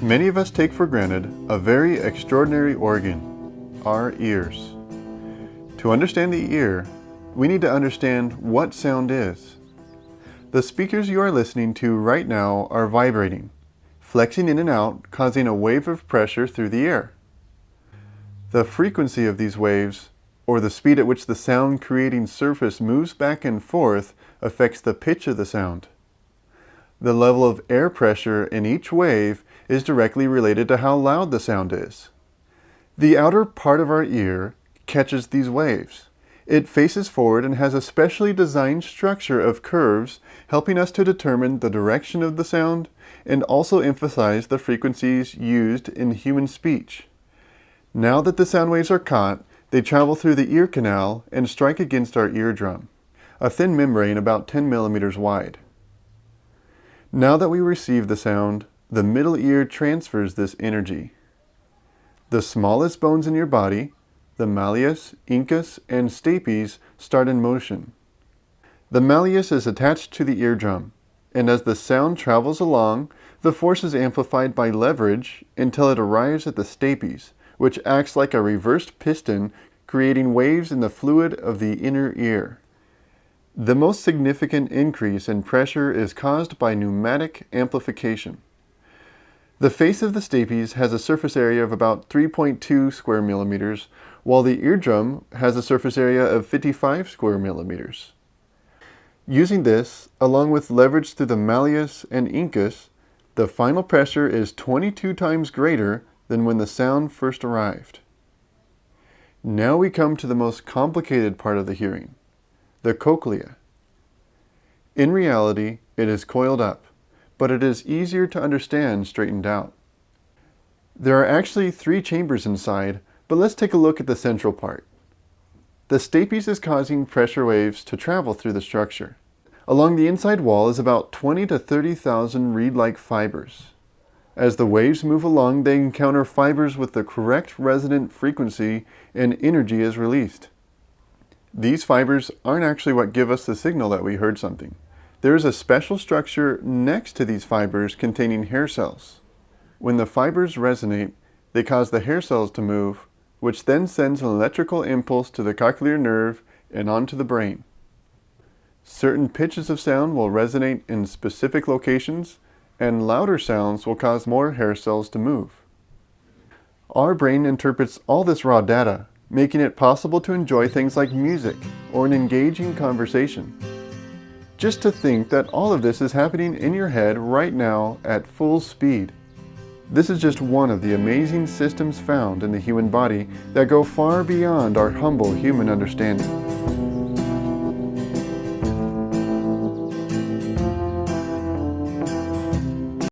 Many of us take for granted a very extraordinary organ, our ears. To understand the ear, we need to understand what sound is. The speakers you are listening to right now are vibrating, flexing in and out, causing a wave of pressure through the air. The frequency of these waves, or the speed at which the sound-creating surface moves back and forth, affects the pitch of the sound. The level of air pressure in each wave is directly related to how loud the sound is. The outer part of our ear catches these waves. It faces forward and has a specially designed structure of curves helping us to determine the direction of the sound and also emphasize the frequencies used in human speech. Now that the sound waves are caught, they travel through the ear canal and strike against our eardrum, a thin membrane about 10 millimeters wide. Now that we receive the sound, the middle ear transfers this energy. The smallest bones in your body, the malleus, incus, and stapes, start in motion. The malleus is attached to the eardrum, and as the sound travels along, the force is amplified by leverage until it arrives at the stapes, which acts like a reversed piston, creating waves in the fluid of the inner ear. The most significant increase in pressure is caused by pneumatic amplification. The face of the stapes has a surface area of about 3.2 square millimeters, while the eardrum has a surface area of 55 square millimeters. Using this, along with leverage through the malleus and incus, the final pressure is 22 times greater than when the sound first arrived. Now we come to the most complicated part of the hearing, the cochlea. In reality, it is coiled up, but it is easier to understand straightened out. There are actually 3 chambers inside, but let's take a look at the central part. The stapes is causing pressure waves to travel through the structure. Along the inside wall is about 20 to 30,000 reed-like fibers. As the waves move along, they encounter fibers with the correct resonant frequency and energy is released. These fibers aren't actually what give us the signal that we heard something. There is a special structure next to these fibers containing hair cells. When the fibers resonate, they cause the hair cells to move, which then sends an electrical impulse to the cochlear nerve and onto the brain. Certain pitches of sound will resonate in specific locations, and louder sounds will cause more hair cells to move. Our brain interprets all this raw data, making it possible to enjoy things like music or an engaging conversation. Just to think that all of this is happening in your head right now at full speed. This is just one of the amazing systems found in the human body that go far beyond our humble human understanding.